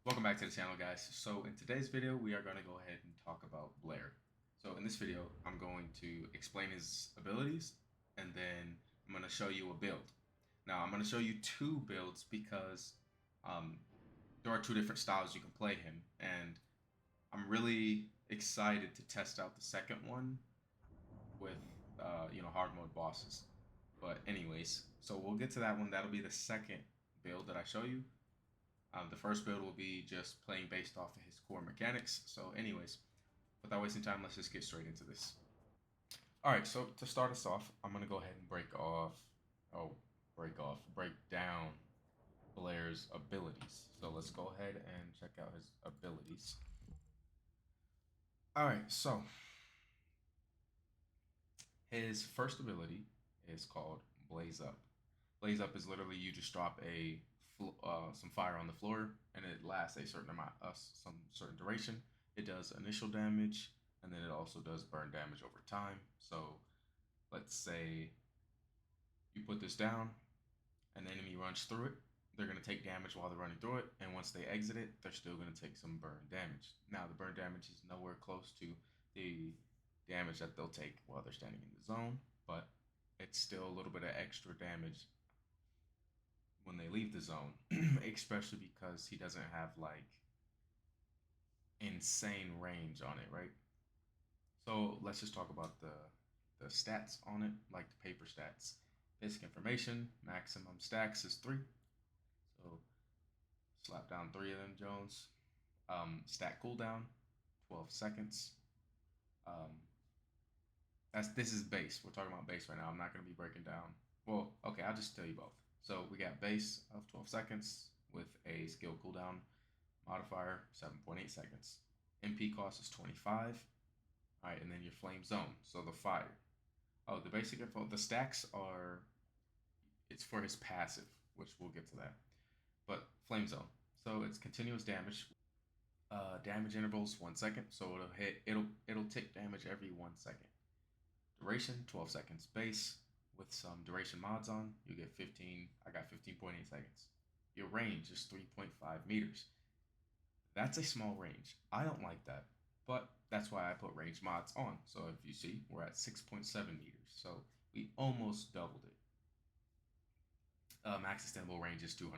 Welcome back to the channel, guys. So in today's video, we are going to go ahead and talk about Blair. So in this video, I'm going to explain his abilities, and then I'm going to show you a build. Now, I'm going to show you two builds because there are two different styles you can play him, and I'm really excited to test out the second one with, hard mode bosses. But anyways, so we'll get to that one. That'll be the second build that I show you. The first build will be just playing based off of his core mechanics. So anyways, without wasting time, let's just get straight into this. All right, so to start us off, I'm gonna go ahead and break down Blair's abilities. So let's go ahead and check out his abilities. All right, so his first ability is called Blaze Up. Blaze Up is literally you just drop some fire on the floor, and it lasts a certain amount, some certain duration. It does initial damage, and then it also does burn damage over time. So, let's say you put this down, and the enemy runs through it. They're going to take damage while they're running through it, and once they exit it, they're still going to take some burn damage. Now, the burn damage is nowhere close to the damage that they'll take while they're standing in the zone, but it's still a little bit of extra damage when they leave the zone, especially because he doesn't have like insane range on it, right? So let's just talk about the stats on it, like the paper stats. Basic information, maximum stacks is 3. So slap down 3 of them, Jones. Stack cooldown, 12 seconds. This is base. We're talking about base right now. I'm not going to be breaking down. Well, okay, I'll just tell you both. So we got base of 12 seconds with a skill cooldown modifier 7.8 seconds. MP cost is 25. All right, and then your flame zone. So the fire. Oh, the basic info. The stacks are. It's for his passive, which we'll get to that. But flame zone. So it's continuous damage. Damage intervals 1 second. So it'll tick damage every 1 second. Duration 12 seconds. Base with some duration mods on, you get 15. I got 15.8 seconds. Your range is 3.5 meters. That's a small range. I don't like that, but that's why I put range mods on. So if you see, we're at 6.7 meters. So we almost doubled it. Max extendable range is 200%.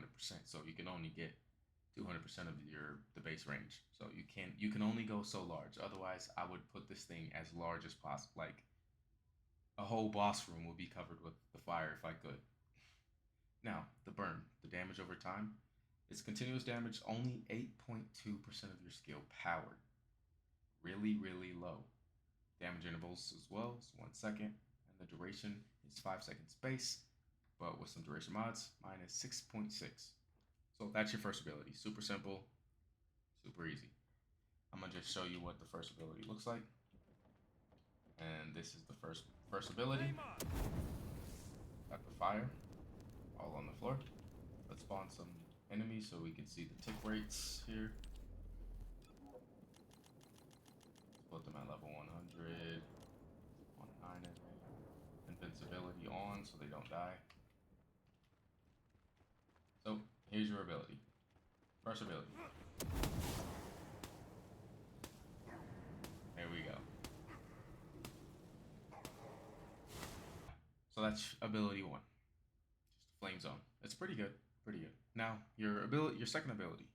So you can only get 200% of the base range. So you can only go so large. Otherwise, I would put this thing as large as possible. Like a whole boss room will be covered with the fire if I could. Now, the burn, the damage over time. It's continuous damage, only 8.2% of your skill power. Really, really low. Damage intervals as well is 1 second, and the duration is 5 seconds base, but with some duration mods, mine is 6.6. So that's your first ability. Super simple, super easy. I'm gonna just show you what the first ability looks like. And this is the first ability. Got the fire all on the floor. Let's spawn some enemies so we can see the tick rates here. Let's put them at level 100. 109 in there. Invincibility on so they don't die. So here's your ability. First ability. There we go. So that's ability 1. Just a flame zone. It's pretty good. Pretty good. Now your second ability.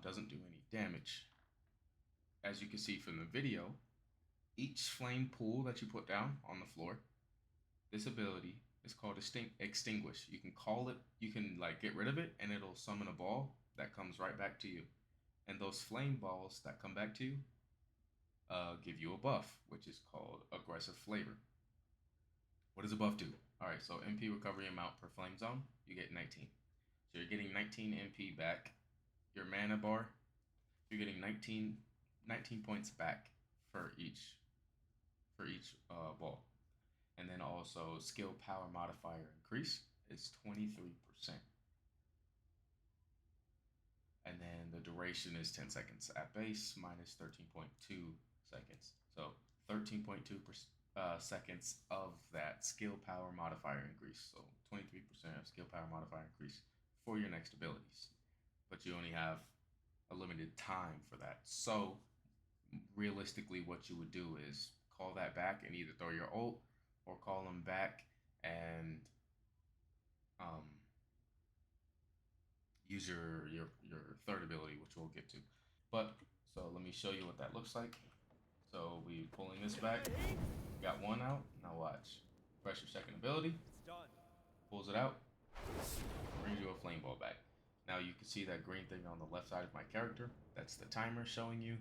Doesn't do any damage. As you can see from the video, each flame pool that you put down on the floor, this ability is called extinguish. You can call it. You can like get rid of it, and it'll summon a ball that comes right back to you. And those flame balls that come back to you give you a buff, which is called aggressive flavor. What does a buff do? All right, so MP recovery amount per flame zone, you get 19. So you're getting 19 MP back. Your mana bar, you're getting 19 points back for each ball. And then also skill power modifier increase is 23%. And then the duration is 10 seconds at base minus 13.2 seconds. So 13.2 seconds of that skill power modifier increase. So 23% of skill power modifier increase for your next abilities. But but you only have a limited time for that. So realistically, what you would do is call that back and either throw your ult or call them back and um, use your third ability, which we'll get to. But so let me show you what that looks like. So we pulling this back. Got one out. Now watch. Press your second ability. Pulls it out. Brings you a flame ball back. Now you can see that green thing on the left side of my character. That's the timer showing you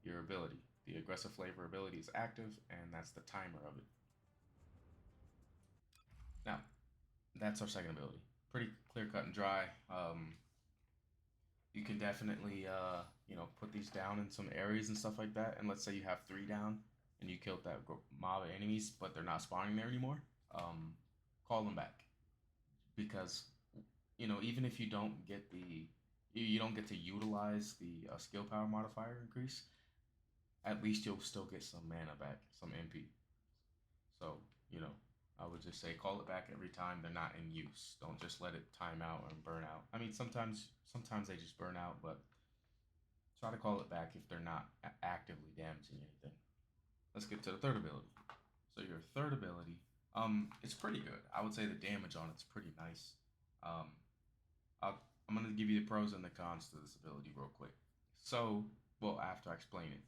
your ability. The aggressive flavor ability is active, and that's the timer of it. Now, that's our second ability. Pretty clear cut and dry. You can definitely, put these down in some areas and stuff like that. And let's say you have 3 down and you killed that mob of enemies, but they're not spawning there anymore. Call them back, because even if you don't get you don't get to utilize the skill power modifier increase, at least you'll still get some mana back, some MP. So, I would just say call it back every time they're not in use. Don't just let it time out and burn out. I mean, sometimes they just burn out, but try to call it back if they're not actively damaging anything. Let's get to the third ability. So your third ability, it's pretty good. I would say the damage on it's pretty nice. I'm gonna give you the pros and the cons to this ability real quick. So, well, after I explain it.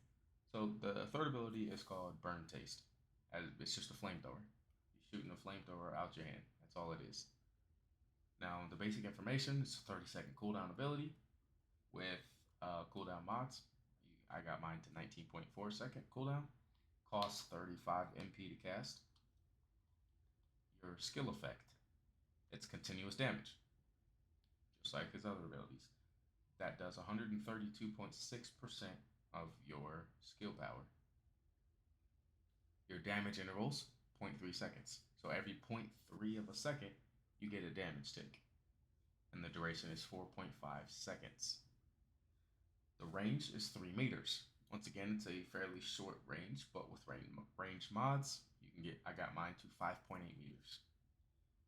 So the third ability is called Burn Taste. It's just a flamethrower. You're shooting a flamethrower out your hand. That's all it is. Now the basic information is a 30-second cooldown ability with cooldown mods. I got mine to 19.4 second cooldown. Costs 35 MP to cast. Your skill effect, it's continuous damage, just like his other abilities. That does 132.6% of your skill power. Your damage intervals, 0.3 seconds. So every 0.3 of a second, you get a damage tick. And the duration is 4.5 seconds. The range is 3 meters. Once again, it's a fairly short range, but with range mods, you can get, I got mine to 5.8 meters.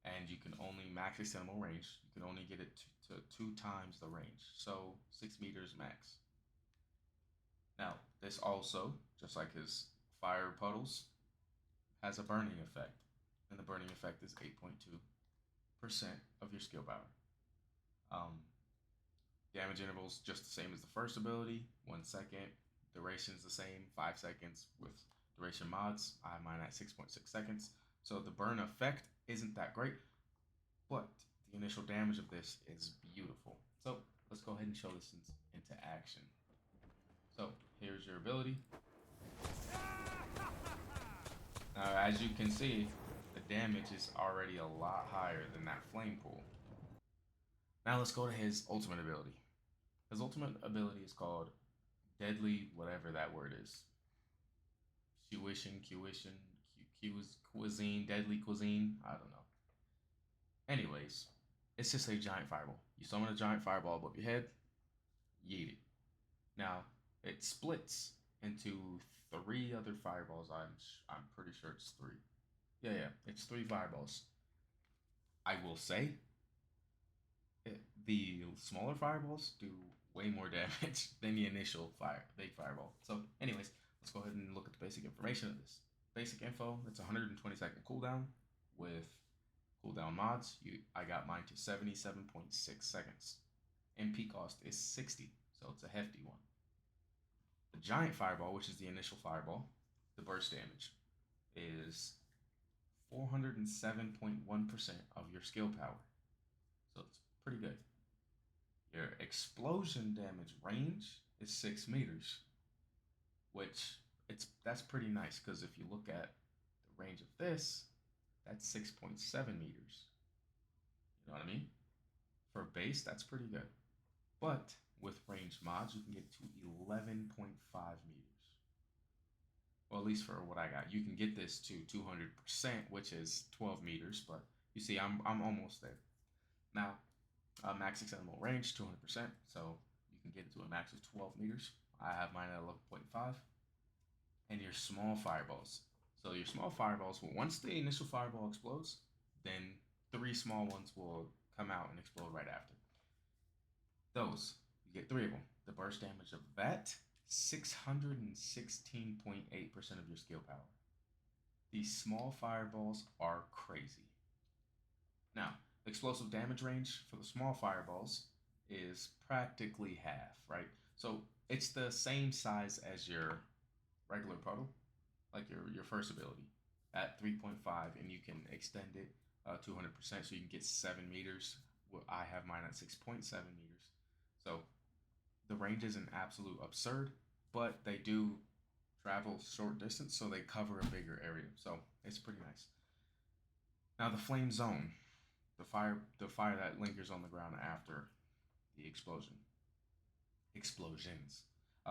And you can only max extendable range. You can only get it to 2 times the range. So 6 meters max. Now, this also, just like his fire puddles, has a burning effect. And the burning effect is 8.2% of your skill power. Damage intervals just the same as the first ability, 1 second. Duration is the same, 5 seconds. With duration mods, I have mine at 6.6 seconds. So the burn effect isn't that great, but the initial damage of this is beautiful. So let's go ahead and show this into action. So here's your ability. Now, as you can see, the damage is already a lot higher than that flame pool. Now let's go to his ultimate ability. His ultimate ability is called Deadly, whatever that word is. Cuisine, Deadly Cuisine, I don't know. Anyways, it's just a giant fireball. You summon a giant fireball above your head, yeet it. Now, it splits into 3 other fireballs. I'm pretty sure it's 3. Yeah, it's 3 fireballs. I will say, the smaller fireballs do way more damage than the initial big fireball. So, anyways, let's go ahead and look at the basic information of this. Basic info, it's 120 second cooldown with cooldown mods. I got mine to 77.6 seconds. MP cost is 60, so it's a hefty one. The giant fireball, which is the initial fireball, the burst damage, is 407.1% of your skill power. So it's pretty good. Your explosion damage range is 6 meters, which that's pretty nice, because if you look at the range of this, that's 6.7 meters. You know what I mean? For base, that's pretty good. But with range mods, you can get to 11.5 meters. Well, at least for what I got. You can get this to 200%, which is 12 meters, but you see, I'm almost there. Now, max extendable range, 200%, so you can get it to a max of 12 meters. I have mine at 11.5. And your small fireballs. So your small fireballs, once the initial fireball explodes, then 3 small ones will come out and explode right after. Those You get 3 of them. The burst damage of that, 616.8% of your skill power. These small fireballs are crazy. Now, the explosive damage range for the small fireballs is practically half, right? So it's the same size as your regular puddle, like your first ability at 3.5, and you can extend it 200%, so you can get 7 meters. Well, I have mine at 6.7 meters. So the range isn't absolute absurd, but they do travel short distance, so they cover a bigger area. So it's pretty nice. Now the flame zone, the fire that lingers on the ground after the explosions.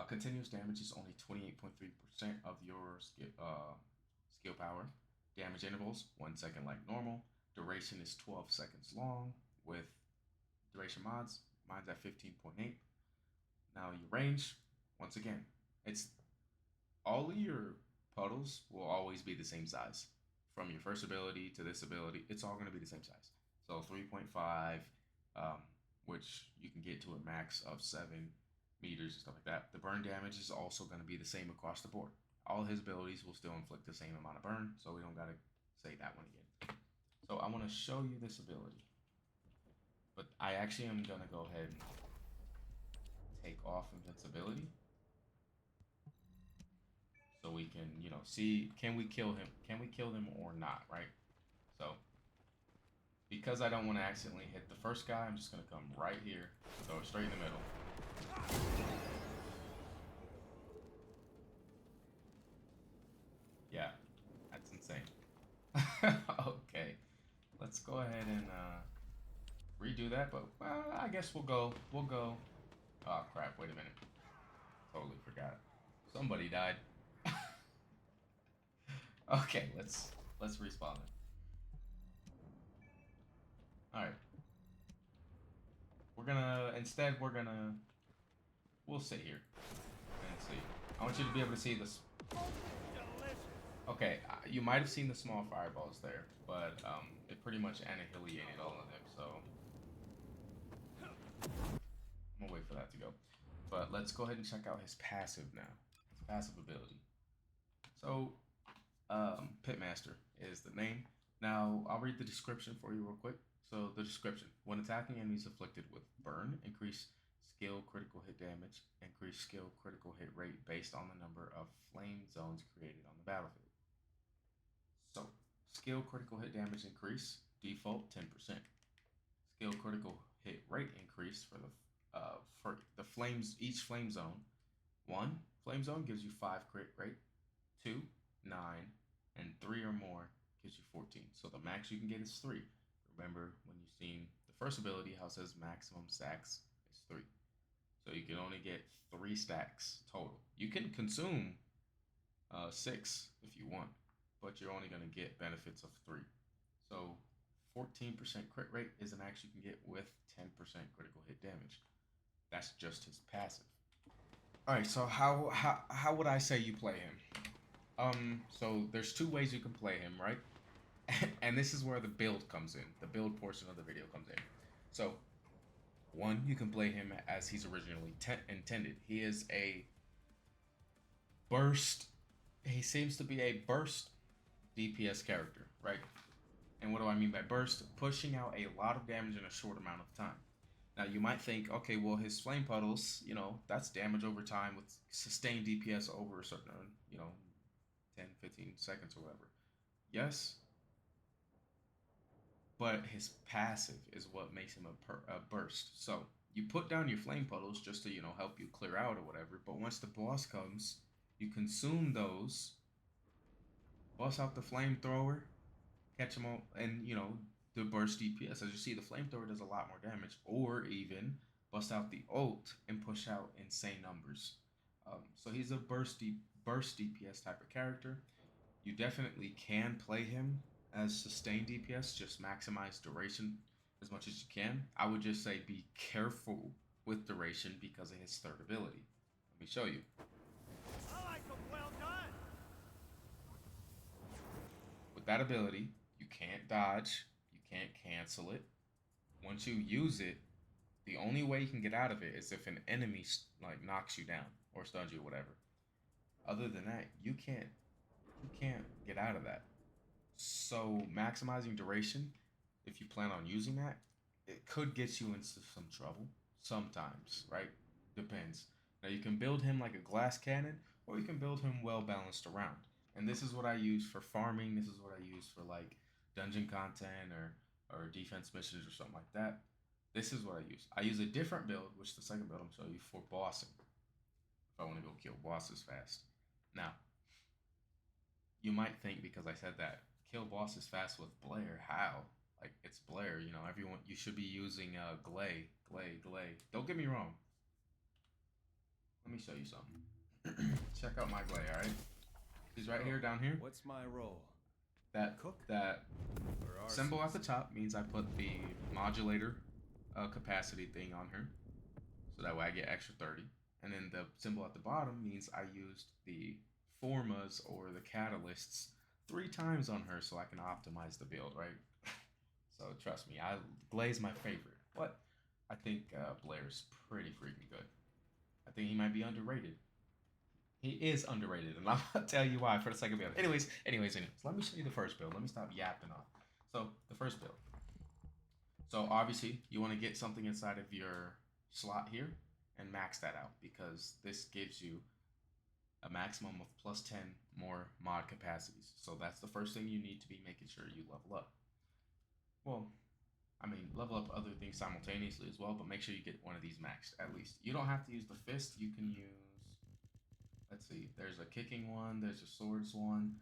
Continuous damage is only 28.3% of your skill power. Damage intervals 1 second like normal. Duration is 12 seconds long with duration mods. Mine's at 15.8. Now your range, once again, it's all of your puddles will always be the same size. From your first ability to this ability, it's all going to be the same size. So 3.5, which you can get to a max of 7 meters and stuff like that. The burn damage is also going to be the same across the board. All his abilities will still inflict the same amount of burn, so we don't got to say that one again. So I want to show you this ability. But I actually am going to go ahead and take off invincibility. So we can, see, can we kill him? Can we kill them or not, right? So, because I don't want to accidentally hit the first guy, I'm just going to come right here, go straight in the middle. Yeah, that's insane. Okay, let's go ahead and redo that, but I guess we'll go. Oh crap! Wait a minute. Totally forgot. Somebody died. Okay, let's respawn it. All right. We'll sit here and see. I want you to be able to see this. Okay, you might have seen the small fireballs there, but it pretty much annihilated all of them. So I'm gonna wait for that to go. But let's go ahead and check out his passive now. His passive ability. So, Pitmaster is the name. Now, I'll read the description for you real quick. So, the description. When attacking enemies afflicted with burn, increase skill critical hit damage, increase skill critical hit rate based on the number of flame zones created on the battlefield. So, skill critical hit damage increase, default 10%. Skill critical hit rate increase for the flames, each flame zone. 1 flame zone gives you 5 crit rate, 2 9, and 3 or more gives you 14. So the max you can get is 3. Remember when you've seen the first ability, how it says maximum stacks is 3. So you can only get 3 stacks total. You can consume 6 if you want, but you're only going to get benefits of 3. So 14% crit rate is a max you can get with 10% critical hit damage. That's just his passive. All right, so how would I say you play him? So there's 2 ways you can play him, right? And this is where the build comes in. The build portion of the video comes in. So 1, you can play him as he's originally intended. He is a burst. He seems to be a burst DPS character, right? And what do I mean by burst? Pushing out a lot of damage in a short amount of time. Now you might think, okay, well his flame puddles, that's damage over time with sustained DPS over a certain, 10, 15 seconds or whatever. Yes, but his passive is what makes him a burst. So you put down your flame puddles just to, help you clear out or whatever. But once the boss comes, you consume those, bust out the flamethrower, catch them all, and, the burst DPS. As you see, the flamethrower does a lot more damage, or even bust out the ult and push out insane numbers. So he's a burst DPS type of character. You definitely can play him as sustained DPS, just maximize duration as much as you can. I would just say be careful with duration because of his third ability. Let me show you. I like them well done. With that ability, you can't dodge, you can't cancel it. Once you use it, The only way you can get out of it is if an enemy like knocks you down or stuns you or whatever. Other than that, you can't get out of that. So maximizing duration, if you plan on using that, it could get you into some trouble sometimes, right? Depends. Now you can build him like a glass cannon, or you can build him well balanced around. And this is what I use for farming. This is what I use for like dungeon content or defense missions or something like that. This is what I use. I use a different build, which the second build I'm showing you for bossing. If I want to go kill bosses fast. Now, you might think because I said that kill bosses fast with Blair, how? Like it's Blair, you know. Everyone, you should be using Glay. Don't get me wrong. Let me show you something. Check out my Glay, all right? He's right here, down here. What's my role? That Cook that or symbol at the arsonist? top means I put the modulator capacity thing on her, so that way I get extra 30. And then the symbol at the bottom means I used the formas or the catalysts 3 times on her so I can optimize the build, right? So trust me, Glaze my favorite, but I think Blair's pretty freaking good. I think he might be underrated. He is underrated, and I'm gonna tell you why for the second build. Anyways. Let me show you the first build. Let me stop yapping on. So the first build. So obviously you want to get something inside of your slot here and max that out because this gives you a maximum of plus 10 more mod capacities. So that's the first thing you need to be making sure you level up. Well, I mean, level up other things simultaneously as well, but make sure you get one of these maxed at least. You don't have to use the fist. You can use, let's see, there's a kicking one, there's a swords one.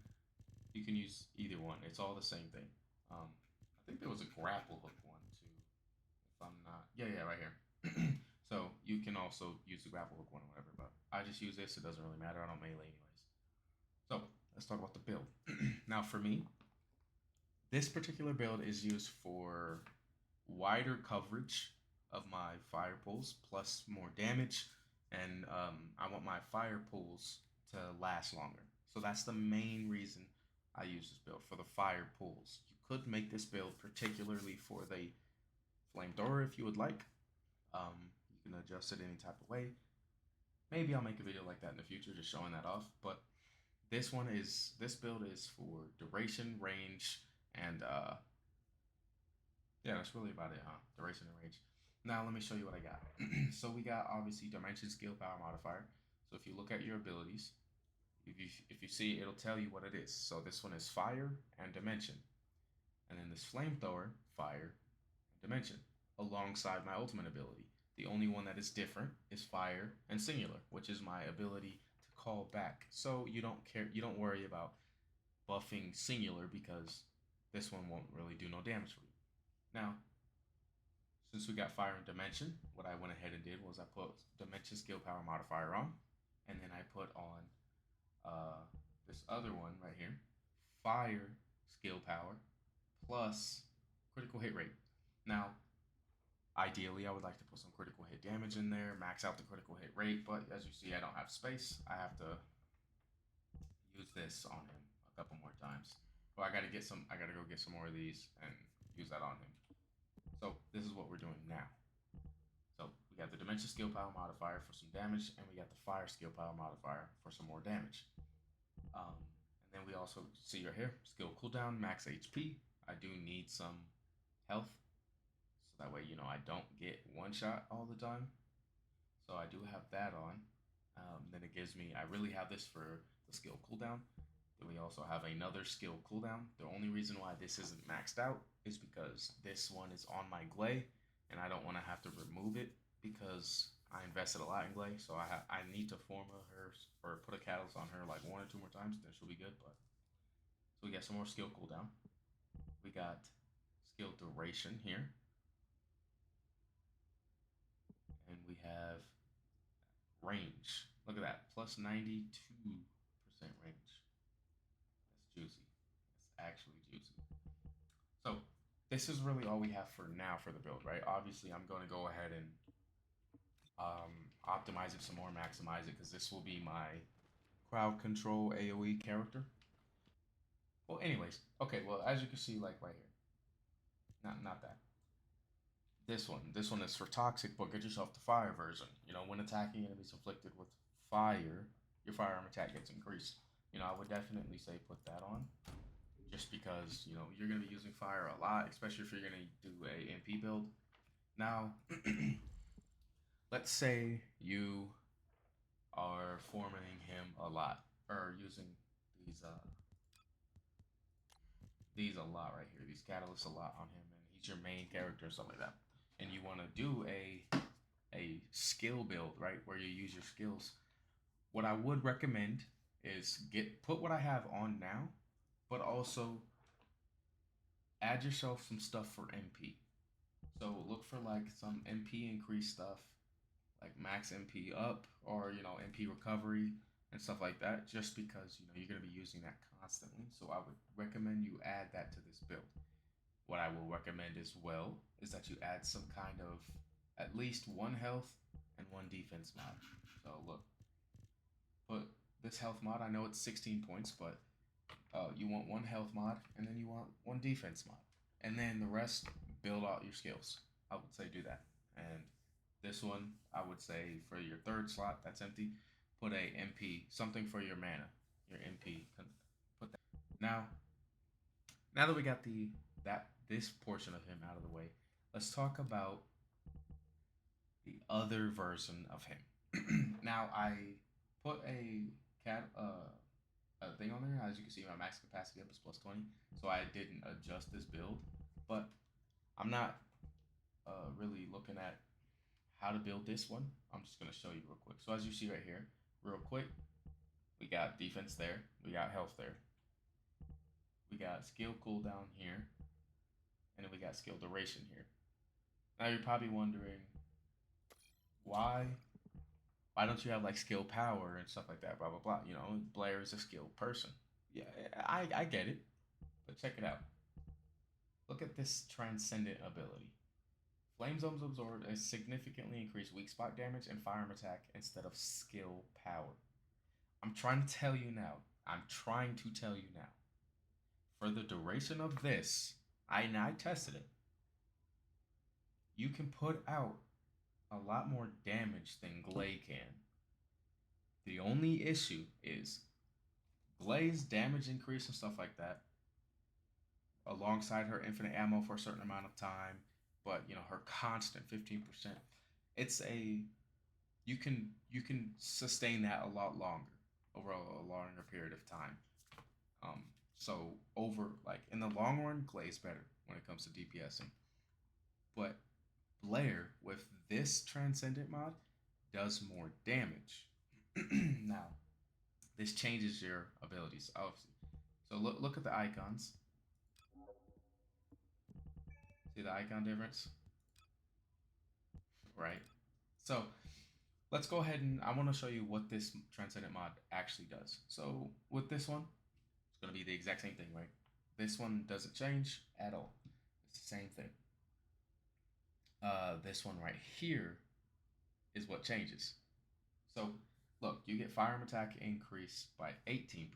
You can use either one. It's all the same thing. I think there was a grapple hook one too. If I'm not, yeah, right here. So you can also use the grapple hook one or whatever, but I just use this. It doesn't really matter. I don't melee anyways. So let's talk about the build. Now for me, this particular build is used for wider coverage of my fire pulls plus more damage, and I want my fire pulls to last longer. So that's the main reason I use this build for the fire pulls. You could make this build particularly for the flamethrower if you would like. You can adjust it any type of way. Maybe I'll make a video like that in the future, just showing that off. But this build is for duration, range, and yeah, that's really about it, huh? Duration and range. Now let me show you what I got. So we got obviously dimension, skill, power modifier. So if you look at your abilities, if you see, it'll tell you what it is. So this one is fire and dimension, and then this flamethrower, fire and dimension, alongside my ultimate ability. The only one that is different is fire and singular, which is my ability to call back. So you don't care, you don't worry about buffing singular because this one won't really do no damage for you. Now, since we got fire and dimension, what I went ahead and did was I put dimension skill power modifier on, and then I put on this other one right here, fire skill power plus critical hit rate. Now, ideally, I would like to put some critical hit damage in there, max out the critical hit rate, but as you see, I don't have space. I have to use this on him a couple more times. Well, I gotta go get some more of these and use that on him. So this is what we're doing now. So we got the dimension skill power modifier for some damage, and we got the fire skill power modifier for some more damage. And then we also see your here skill cooldown, max HP. I do need some health, so that way I don't get one shot all the time. So I do have that on. Then it gives me, I really have this for the skill cooldown. Then we also have another skill cooldown. The only reason why this isn't maxed out is because this one is on my Glay, and I don't want to have to remove it because I invested a lot in Glay. So I need to forma her or put a catalyst on her like 1 or 2 more times, then she'll be good. But so we got some more skill cooldown. We got skill duration here, and we have range. Look at that, plus 92% range. That's juicy. That's actually juicy. So this is really all we have for now for the build, right? Obviously, I'm going to go ahead and optimize it some more, maximize it, because this will be my crowd control AoE character. Well, anyways, okay. Well, as you can see, like right here, not that. This one is for toxic, but get yourself the fire version. You know, when attacking enemies inflicted with fire, your firearm attack gets increased. You know, I would definitely say put that on, just because you know you're gonna be using fire a lot, especially if you're gonna do a MP build. Now, let's say you are forming him a lot, or using these uh these a lot right here, these catalysts a lot on him, and he's your main character and stuff like that. And you want to do a skill build, right, where you use your skills. What I would recommend is put what I have on now, but also add yourself some stuff for MP. So look for like some MP increase stuff, like max MP up, or you know MP recovery and stuff like that. Just because you know you're gonna be using that constantly, so I would recommend you add that to this build. What I will recommend as well is that you add some kind of at least one health and one defense mod. So look, put this health mod. I know it's 16 points, but you want one health mod and then you want one defense mod, and then the rest build out your skills. I would say do that. And this one, I would say for your third slot that's empty, put a MP, something for your mana, your MP. Put that. Now that we got that this portion of him out of the way, let's talk about the other version of him. Now I put a thing on there. As you can see, my max capacity up is plus 20, so I didn't adjust this build. But I'm not really looking at how to build this one. I'm just gonna show you real quick. So as you see right here, real quick, we got defense there, we got health there, we got skill cooldown here, and then we got skill duration here. Now you're probably wondering why don't you have like skill power and stuff like that, blah blah blah. You know, Blair is a skilled person. Yeah, I get it, but check it out. Look at this transcendent ability. Flame Zones absorb a significantly increased weak spot damage and firearm attack instead of skill power. I'm trying to tell you now. I'm trying to tell you now. For the duration of this, I tested it. You can put out a lot more damage than Glay can. The only issue is Glay's damage increase and stuff like that, alongside her infinite ammo for a certain amount of time, but you know her constant 15%. It's a you can sustain that a lot longer over a longer period of time. Um, so over like in the long run, Glay's better when it comes to DPSing, but Blair with this Transcendent mod does more damage. Now, this changes your abilities, obviously. So look at the icons. See the icon difference? Right? So let's go ahead and I want to show you what this Transcendent mod actually does. So with this one, it's going to be the exact same thing, right? This one doesn't change at all. It's the same thing. This one right here is what changes. So look, you get firearm attack increase by 18%.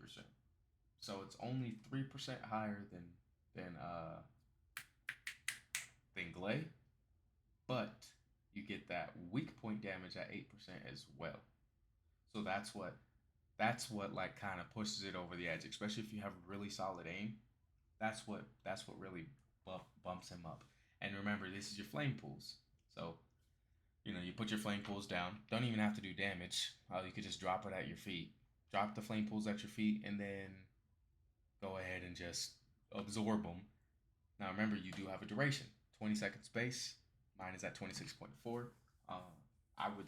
So it's only 3% higher than uh than Glay, but you get that weak point damage at 8% as well. So that's what like kind of pushes it over the edge, especially if you have really solid aim. That's what really bumps him up. And remember, this is your flame pools. So you know you put your flame pools down. Don't even have to do damage. You could just drop it at your feet. Drop the flame pools at your feet, and then go ahead and just absorb them. Now remember, you do have a duration, 20 seconds base. Mine is at 26.4. I would,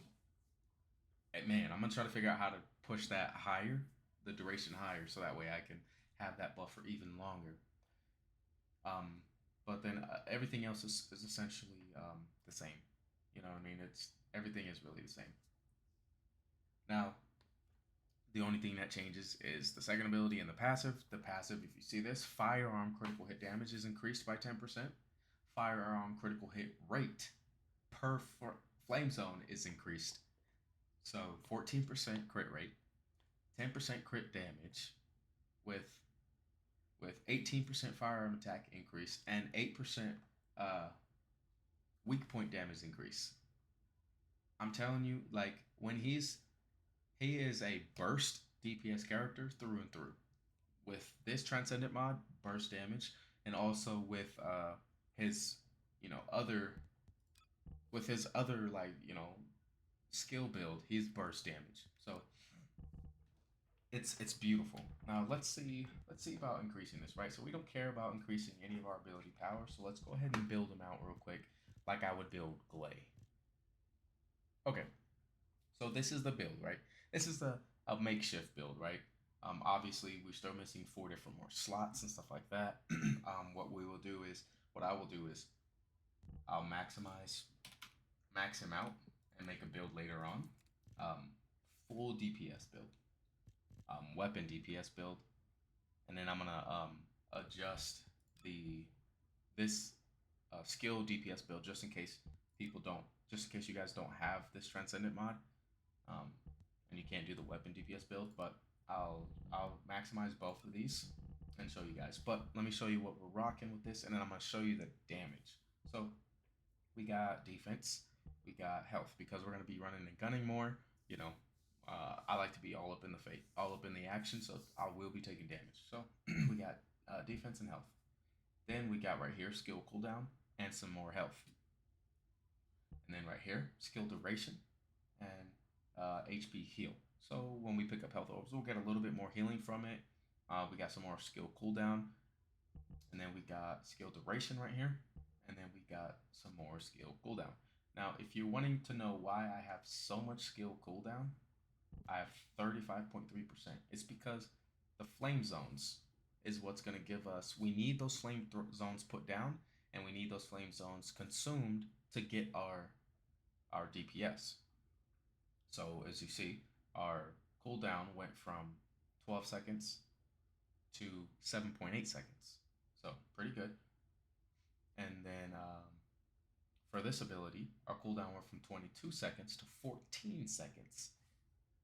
man, I'm gonna try to figure out how to push that higher, the duration higher, so that way I can have that buffer even longer. Um, but then everything else is essentially the same. You know what I mean? It's everything is really the same. Now, the only thing that changes is the second ability and the passive. The passive, if you see this, firearm critical hit damage is increased by 10%. Firearm critical hit rate per flame zone is increased. So 14% crit rate, 10% crit damage, with 18% firearm attack increase and 8% uh weak point damage increase. I'm telling you, like when he is a burst DPS character through and through. With this Transcendent mod, burst damage, and also with his other with his other skill build, he's burst damage. So it's beautiful. Now let's see about increasing this, right? So we don't care about increasing any of our ability powers. So let's go ahead and build them out real quick, like I would build Glay. Okay, so this is the build, right? This is a makeshift build, right? Obviously, we're still missing 4 different more slots and stuff like that. What I will do is, I'll max him out, and make a build later on. Full DPS build, weapon DPS build, and then I'm gonna adjust the this skill DPS build just in case just in case you guys don't have this Transcendent mod, um, and you can't do the weapon DPS build. But I'll maximize both of these and show you guys. But let me show you what we're rocking with this, and then I'm gonna show you the damage. So we got defense, we got health, because we're gonna be running and gunning more. You know, I like to be all up in the action, so I will be taking damage. So we got defense and health. Then we got right here skill cooldown and some more health. And then right here skill duration and HP heal. So when we pick up health orbs, we'll get a little bit more healing from it. We got some more skill cooldown, and then we got skill duration right here, and then we got some more skill cooldown. Now, if you're wanting to know why I have so much skill cooldown, I have 35.3%. It's because the flame zones is what's going to give us. We need those flame zones put down, and we need those flame zones consumed to get our DPS. So as you see, our cooldown went from 12 seconds to 7.8 seconds. So pretty good. And then for this ability, our cooldown went from 22 seconds to 14 seconds.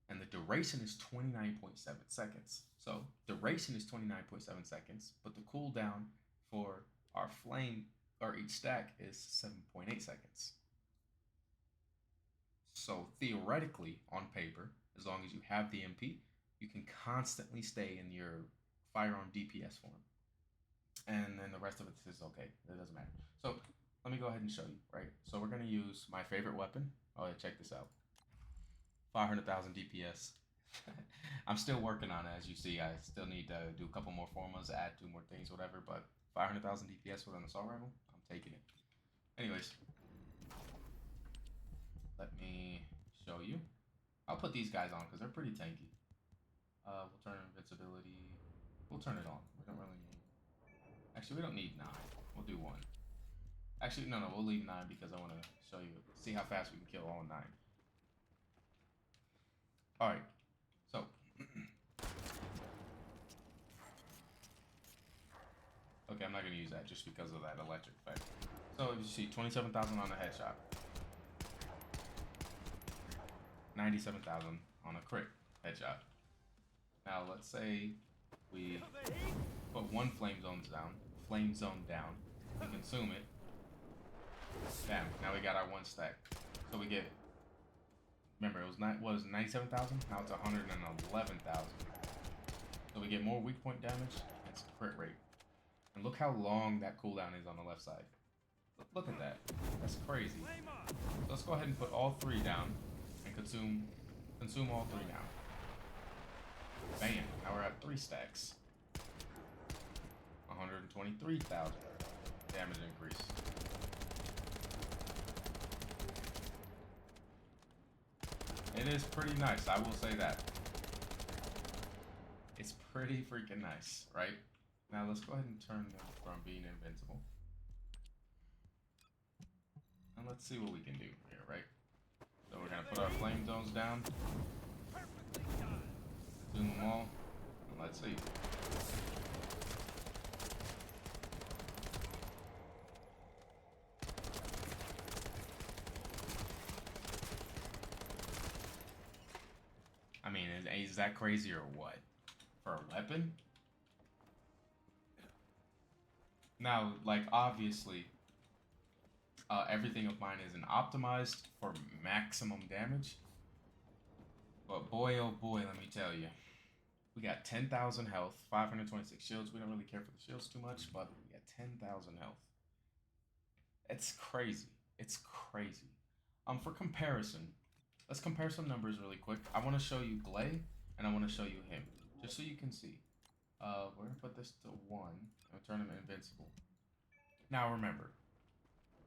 And the duration is 29.7 seconds. So duration is 29.7 seconds, but the cooldown for our flame or each stack is 7.8 seconds. So theoretically, on paper, as long as you have the MP, you can constantly stay in your firearm DPS form. And then the rest of it is okay. It doesn't matter. So let me go ahead and show you, right? So we're going to use my favorite weapon. Oh, yeah, check this out. 500,000 DPS. I'm still working on it, as you see. I still need to do a couple more formas, add 2 more things, whatever. But 500,000 DPS with an assault rifle, I'm taking it. Anyways, let me show you. I'll put these guys on because they're pretty tanky. We'll turn invincibility. We'll turn it on. We don't really need. Actually, we don't need 9. We'll do 1. Actually, no, we'll leave 9 because I want to show you, see how fast we can kill all 9. All right, so okay, I'm not gonna use that just because of that electric effect. So you see, 27,000 on a headshot, 97,000 on a crit headshot. Now let's say we put 1 flame zone down, we consume it. Bam! Now we got our 1 stack. So we get. Remember, it was 97,000. Now it's 111,000. So we get more weak point damage and some crit rate. And look how long that cooldown is on the left side. Look at that. That's crazy. So let's go ahead and put all 3 down and consume all 3 now. Bam! Now we're at 3 stacks. 123,000 damage increase. It is pretty nice, I will say that. It's pretty freaking nice, right? Now let's go ahead and turn them from being invincible. And let's see what we can do here, right? So we're gonna put our flame zones down. Consume them all. And let's see. I mean, is that crazy or what? For a weapon? Now, like, obviously, Everything of mine isn't optimized for maximum damage. But boy, oh boy, let me tell you. We got 10,000 health, 526 shields. We don't really care for the shields too much, but we got 10,000 health. It's crazy. It's crazy. For comparison, let's compare some numbers really quick. I want to show you Glay, and I want to show you him, just so you can see. We're gonna put this to 1 and turn him invincible. Now remember,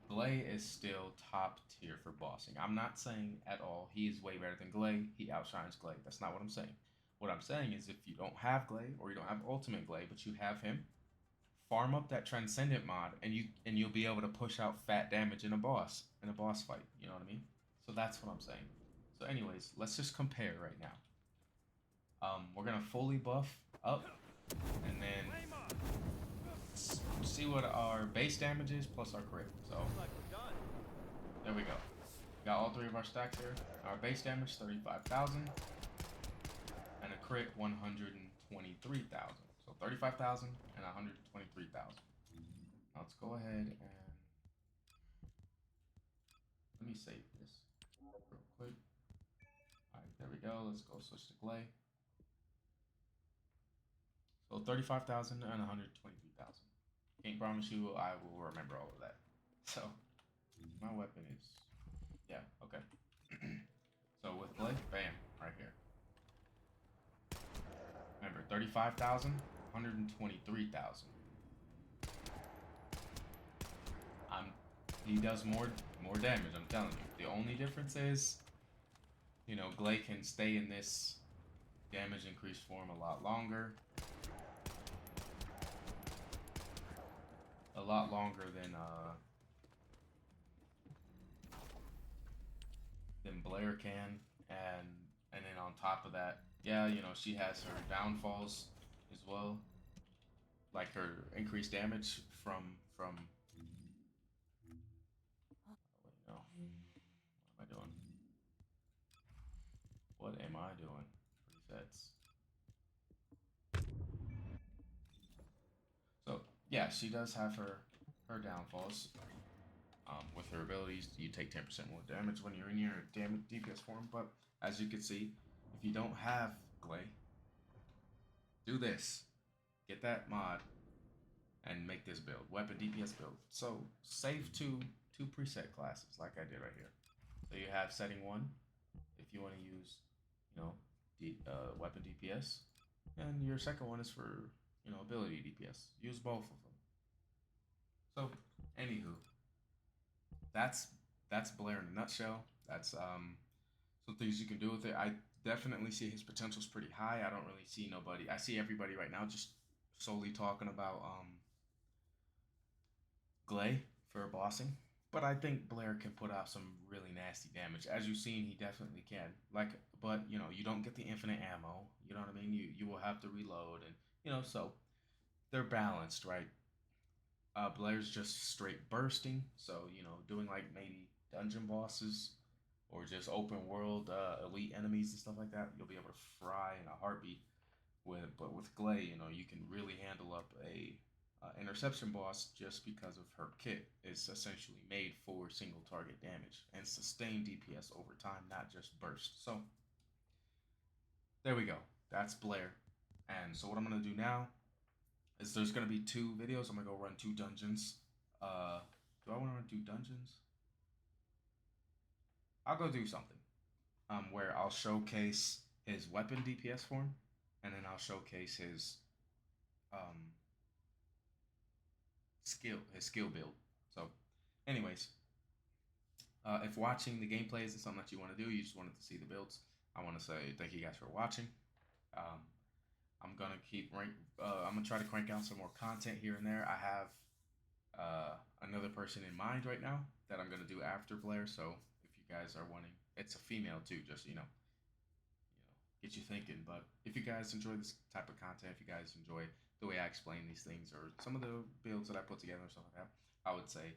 Glay is still top tier for bossing. I'm not saying at all he is way better than Glay. He outshines Glay. That's not what I'm saying. What I'm saying is if you don't have Glay or you don't have Ultimate Glay, but you have him, farm up that Transcendent mod, and you'll be able to push out fat damage in a boss fight. You know what I mean? So that's what I'm saying. So, anyways, let's just compare right now. We're gonna fully buff up, and then see what our base damage is plus our crit. So there we go. Got all three of our stacks here. Our base damage 35,000, and a crit 123,000. So 35,000 and 123,000. Now let's go ahead and let me save this real quick. All right, there we go. Let's go switch to Glay. So 35,000 and 123,000. Can't promise you I will remember all of that. So my weapon is, yeah, okay. So with Glay, bam, right here. Remember, 35,000, 123,000. He does more damage, I'm telling you. The only difference is, you know, Glay can stay in this damage increase form a lot longer. A lot longer than Blair can, and then on top of that, yeah, you know, she has her downfalls as well, like her increased damage from you know, what am I doing? What am I doing? Presets. So yeah, she does have her downfalls. With her abilities, you take 10% more damage when you're in your damage DPS form. But as you can see, if you don't have Glay, do this. Get that mod and make this build, weapon DPS build. So save two preset classes like I did right here. So you have setting 1 if you want to use, you know, weapon DPS, and your second one is for, you know, ability DPS. Use both of them. So anywho, that's Blair in a nutshell. That's some things you can do with it. I definitely see his potential is pretty high. I don't really see nobody. I see everybody right now just solely talking about Glay for bossing. But I think Blair can put out some really nasty damage. As you've seen, he definitely can. Like, but you know, you don't get the infinite ammo. You know what I mean? You will have to reload, and you know, so they're balanced, right? Blair's just straight bursting, so you know, doing like maybe dungeon bosses or just open world elite enemies and stuff like that, you'll be able to fry in a heartbeat. But with Glay, you know, you can really handle up a interception boss just because of her kit is essentially made for single target damage and sustained DPS over time, not just burst. So there we go. That's Blair. And so what I'm gonna do now is there's gonna be 2 videos. I'm gonna go run 2 dungeons. Do I want to do dungeons? I'll go do something. Where I'll showcase his weapon DPS form, and then I'll showcase um his skill build. So, anyways, if watching the gameplays is something that you want to do, you just wanted to see the builds, I want to say thank you guys for watching. Um, I'm gonna I'm gonna try to crank out some more content here and there. I have another person in mind right now that I'm gonna do after Blair. So if you guys are wanting, it's a female too, just get you thinking. But if you guys enjoy this type of content, if you guys enjoy the way I explain these things or some of the builds that I put together and stuff like that, I would say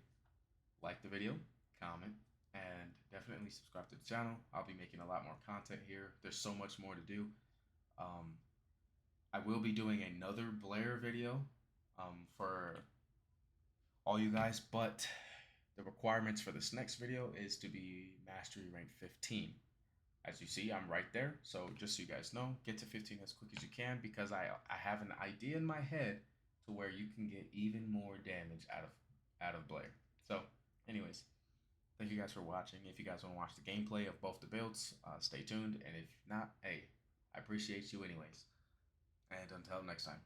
like the video, comment, and definitely subscribe to the channel. I'll be making a lot more content here. There's so much more to do. Um, I will be doing another Blair video for all you guys, but The requirements for this next video is to be mastery rank 15. As you see, I'm right there. So just so you guys know, get to 15 as quick as you can because I have an idea in my head to where you can get even more damage out of Blair. So, anyways, thank you guys for watching. If you guys want to watch the gameplay of both the builds, stay tuned. And if not, hey, I appreciate you anyways. And until next time.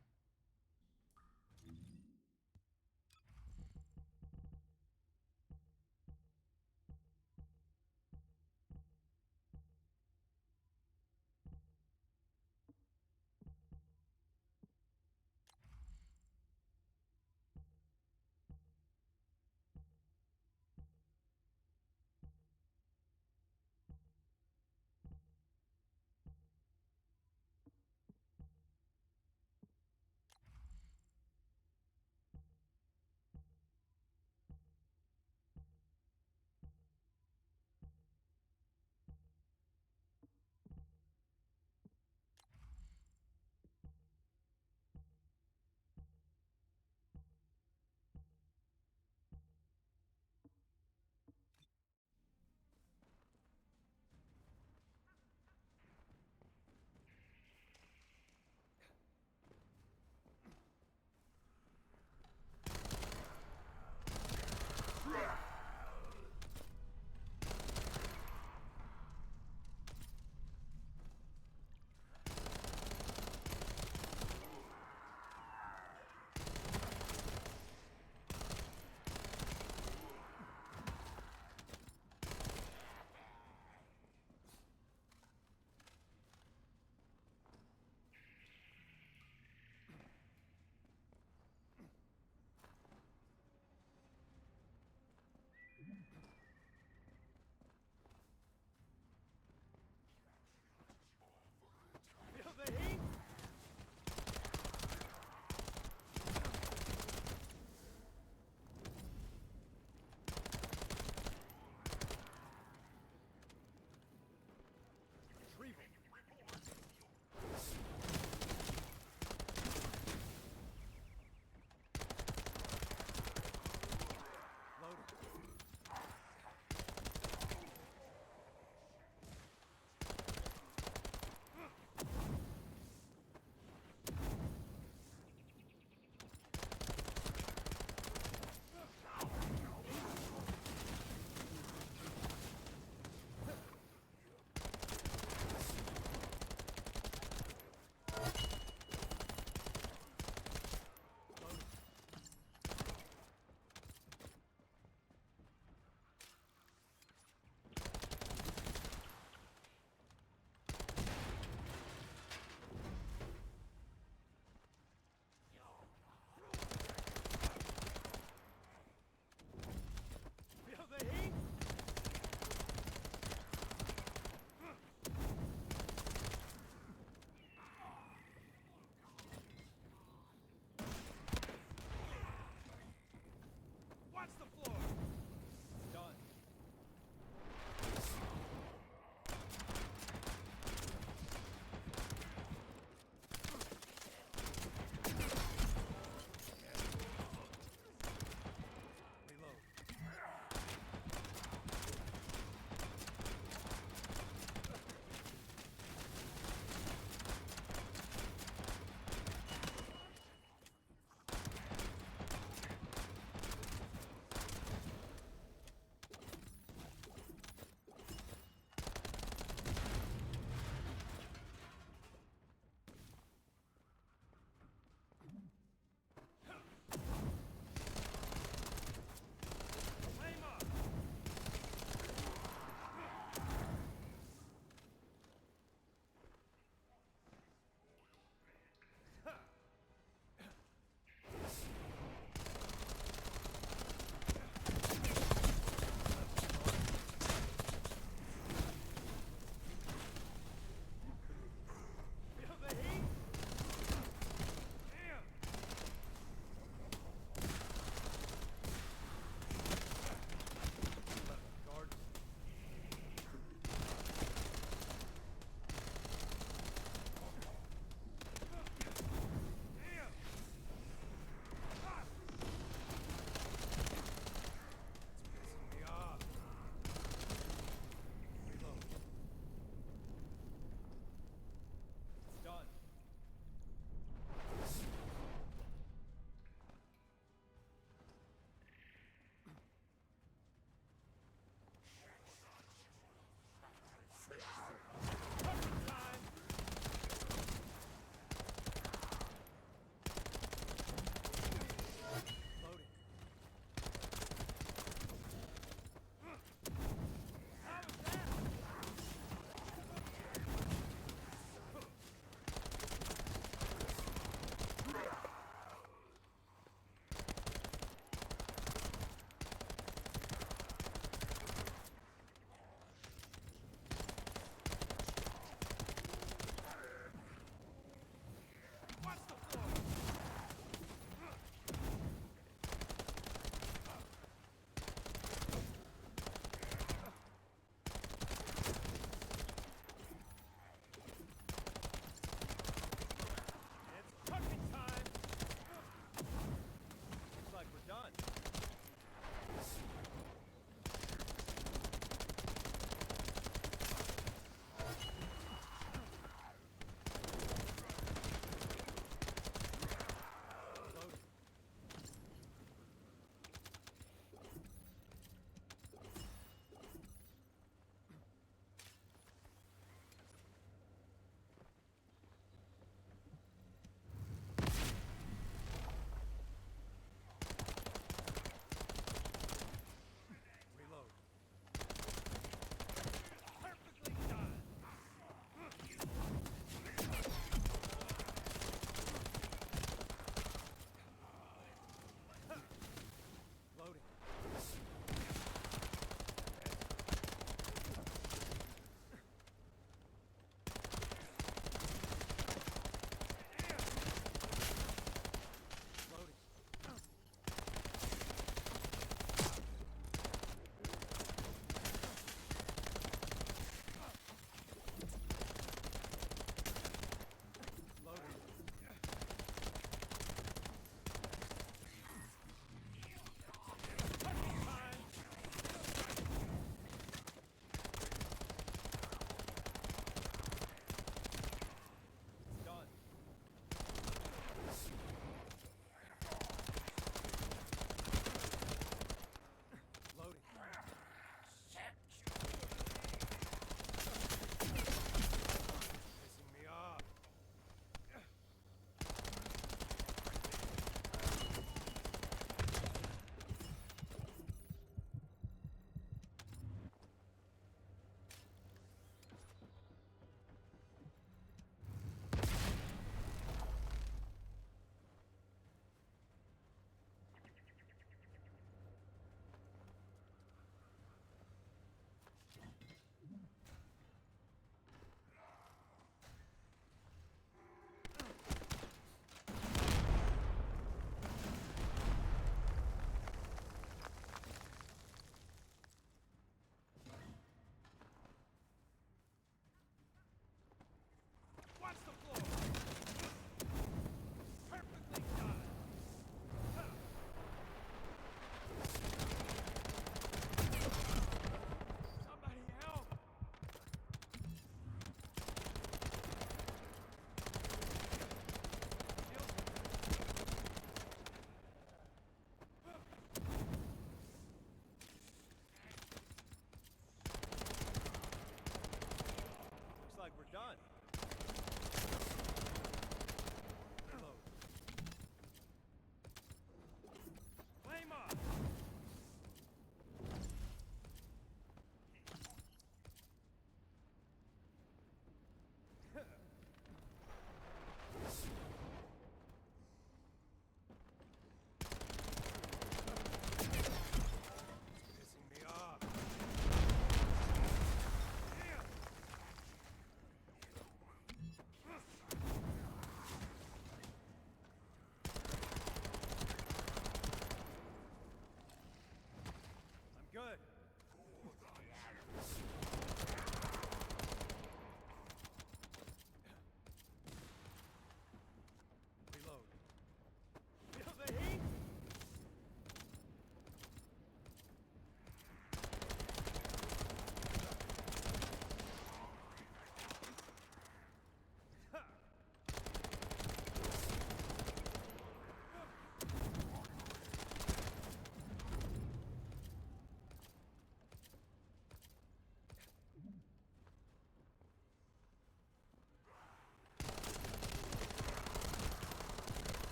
on. Reload. Flame on. Pissing me off.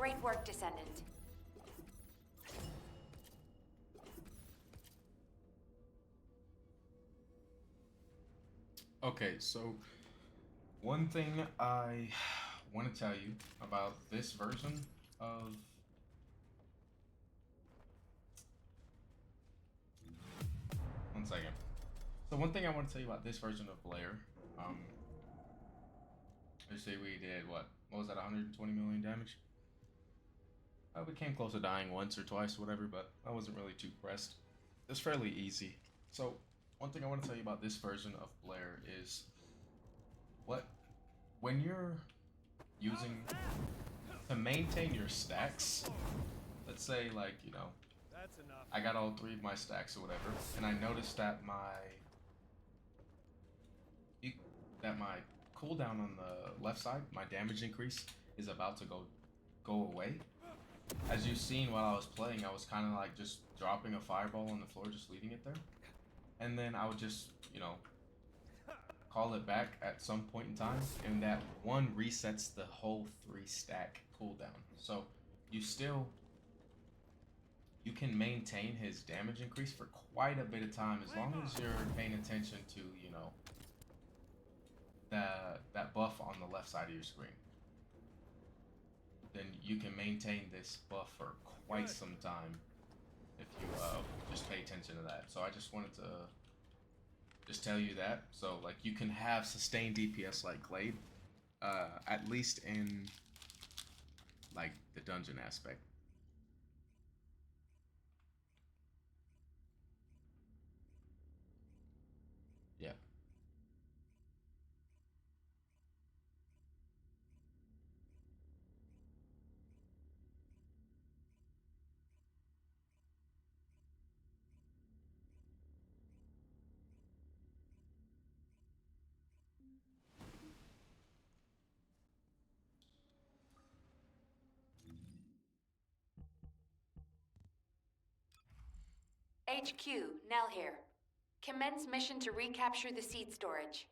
Great work, Descendant. Okay, so one thing I want to tell you about this version of. One second. So one thing I want to tell you about this version of Blair, um, let's say we did what? What was that? 120 million damage. We came close to dying once or twice, whatever, but I wasn't really too pressed. It's fairly easy. So one thing I want to tell you about this version of Blair is what when you're using to maintain your stacks. Let's say like That's enough. I got all three of my stacks or whatever, and I noticed that my cooldown on the left side, my damage increase, is about to go away. As you've seen while I was playing, I was kind of like just dropping a fireball on the floor, just leaving it there, and then I would just call it back at some point in time, and that one resets the whole 3 stack cooldown. So you still you can maintain his damage increase for quite a bit of time as long as you're paying attention to, that buff on the left side of your screen. Then you can maintain this buff for quite some time if you just pay attention to that. So I just wanted to just tell you that. So like you can have sustained DPS like Glade, at least in like the dungeon aspect. Yeah. HQ, Nell here. Commence mission to recapture the seed storage.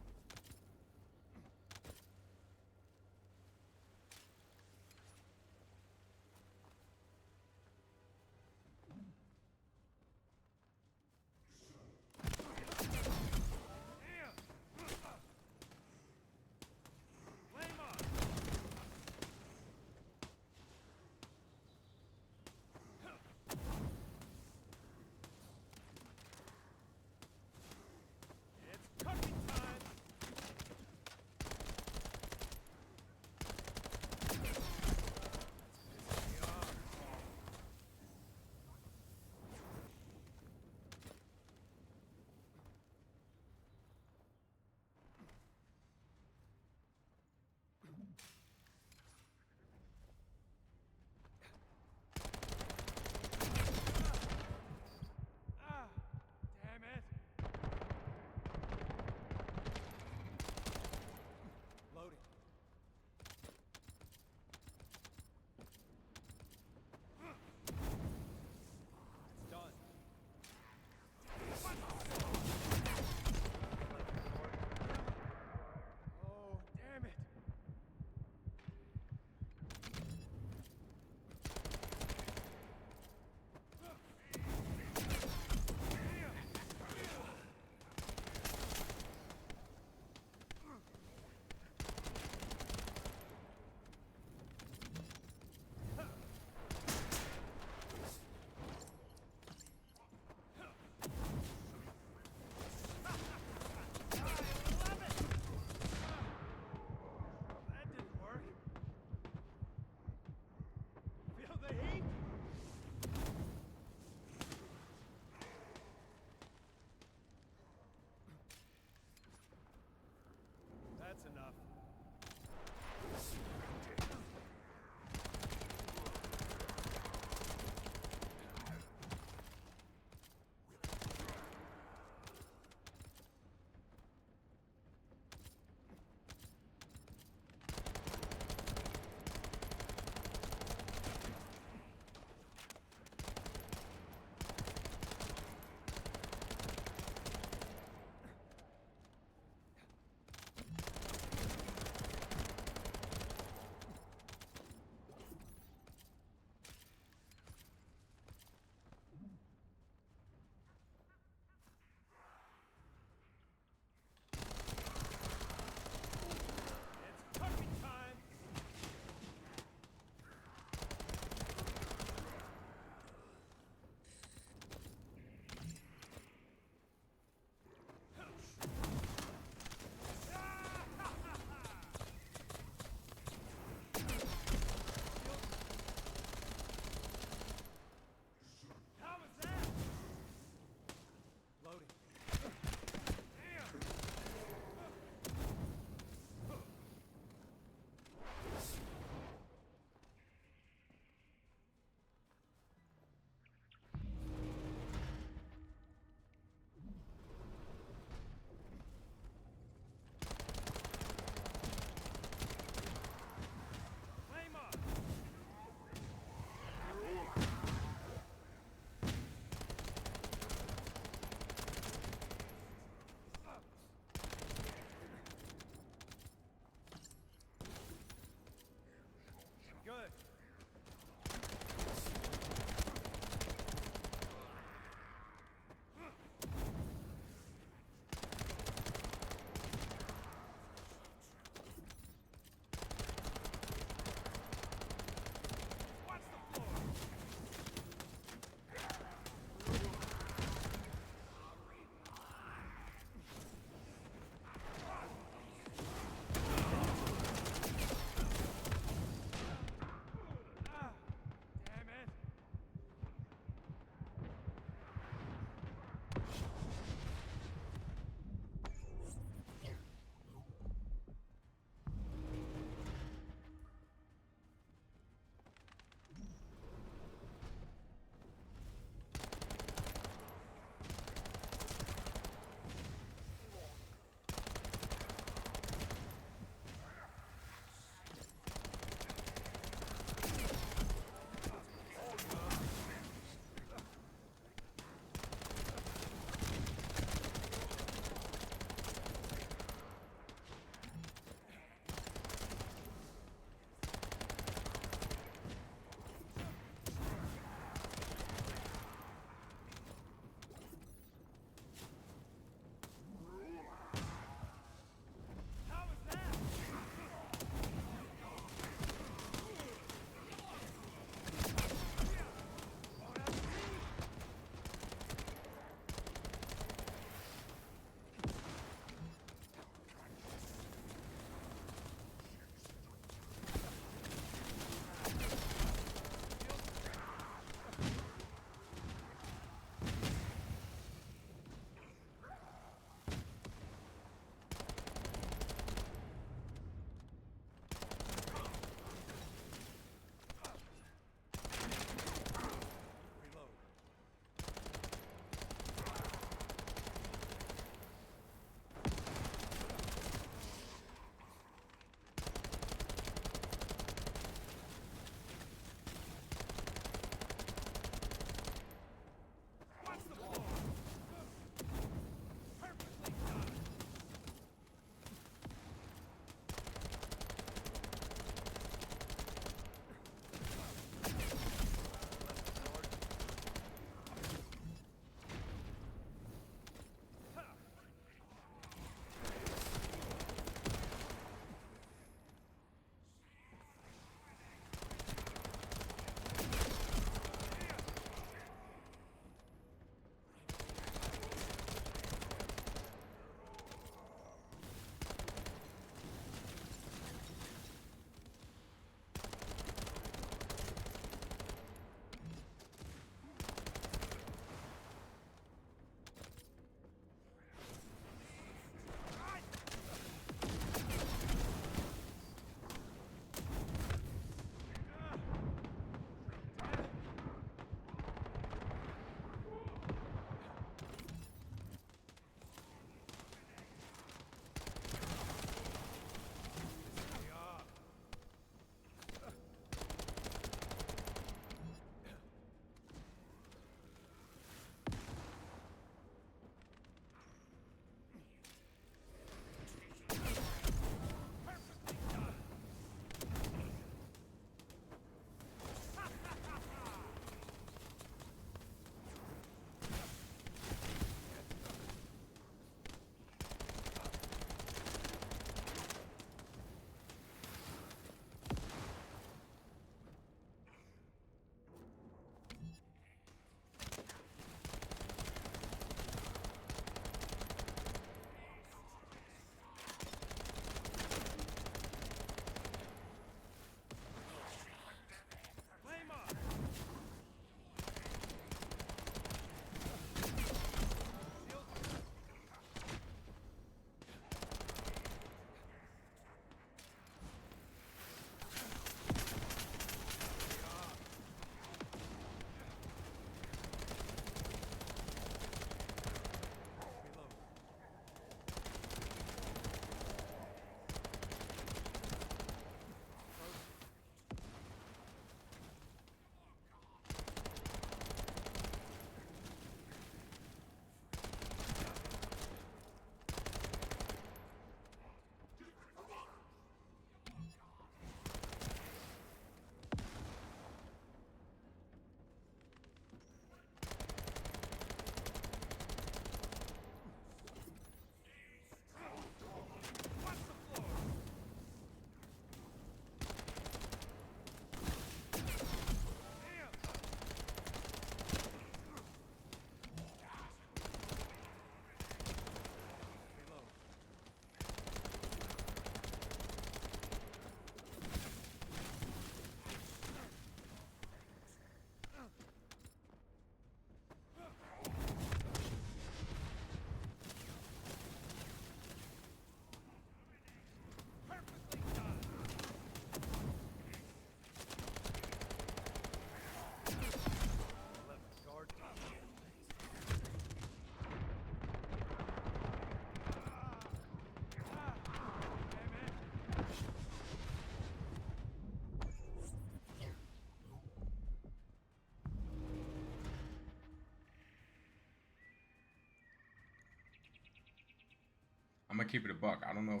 I'm gonna keep it a buck. I don't know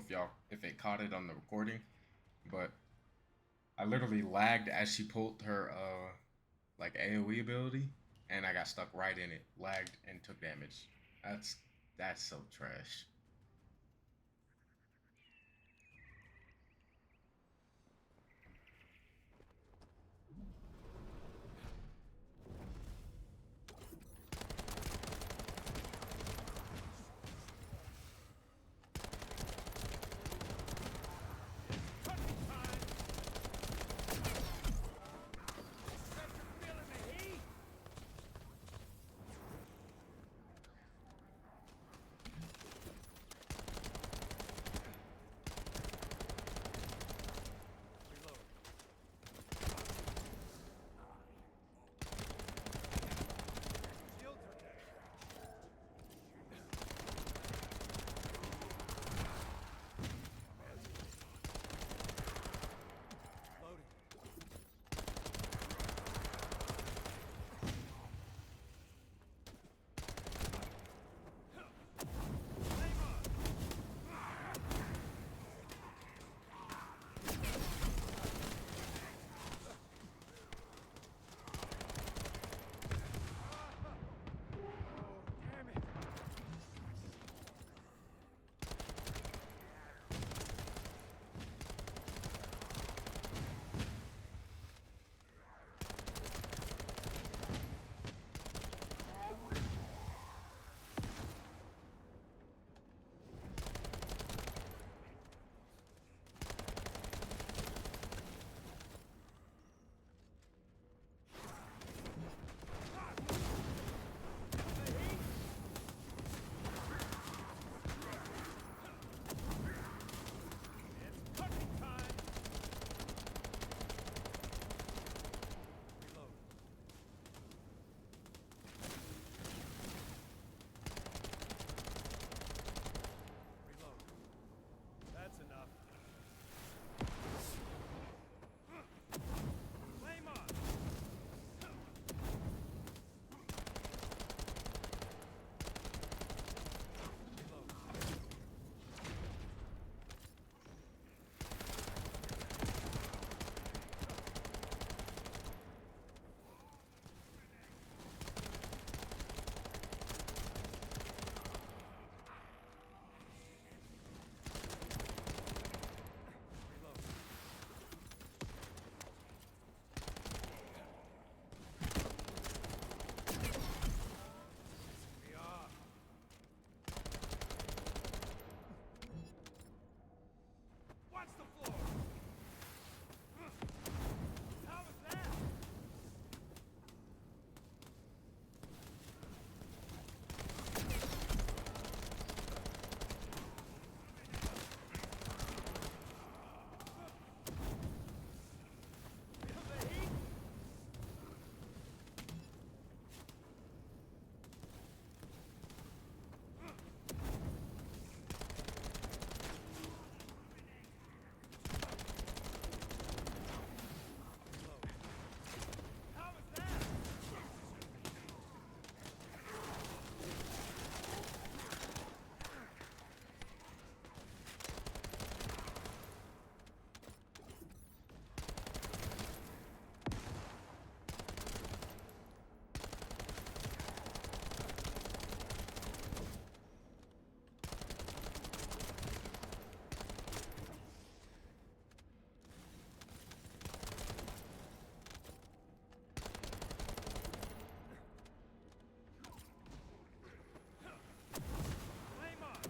if it caught it on the recording, but I literally lagged as she pulled her like AoE ability, and I got stuck right in it, lagged and took damage. That's so trash. Feeling the heat? Reload. Shields are down. Loading. Flame on! Oh, damn it. It's cutting time! Reload. Reload. That's enough. Flame on! Reload. Reload. Pissing me off. Watch the floor! How was that? Feel the heat? Reload. How was that? Flame on!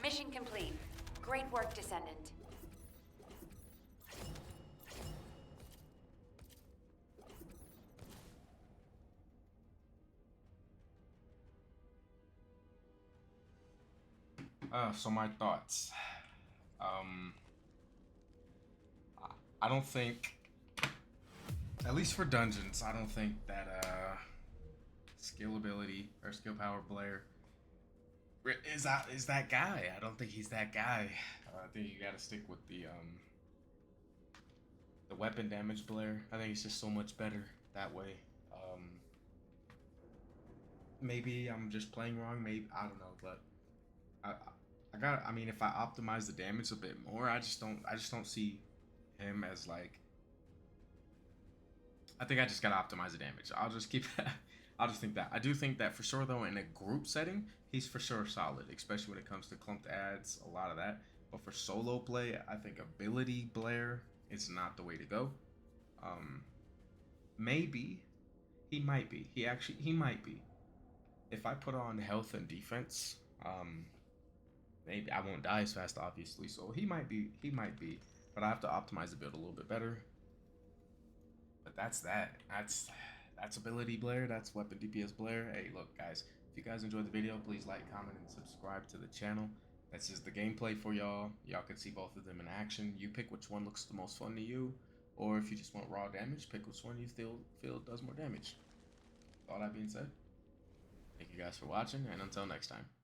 Mission complete. Great work, Descendant. So my thoughts. Um, I don't think, at least for dungeons, I don't think that skill ability or skill power Blair is that guy. I don't think he's that guy. I think you gotta stick with the weapon damage Blair. I think it's just so much better that way. Maybe I'm just playing wrong. Maybe I don't know, but I I got. I mean, if I optimize the damage a bit more, I just don't see him as like. I think I just gotta optimize the damage. I'll just keep. I'll just think that. I do think that for sure though in a group setting, he's for sure solid, especially when it comes to clumped ads, a lot of that. But for solo play, I think ability Blair is not the way to go. Um, Maybe he might be. He might be. If I put on health and defense, maybe I won't die as fast, obviously. So he might be. He might be. But I have to optimize the build a little bit better. But that's that. That's ability Blair. That's weapon DPS Blair. Hey, look, guys. If you guys enjoyed the video, please like, comment, and subscribe to the channel. That's just the gameplay for y'all. Y'all can see both of them in action. You pick which one looks the most fun to you. Or if you just want raw damage, pick which one you feel does more damage. With all that being said, thank you guys for watching, and until next time.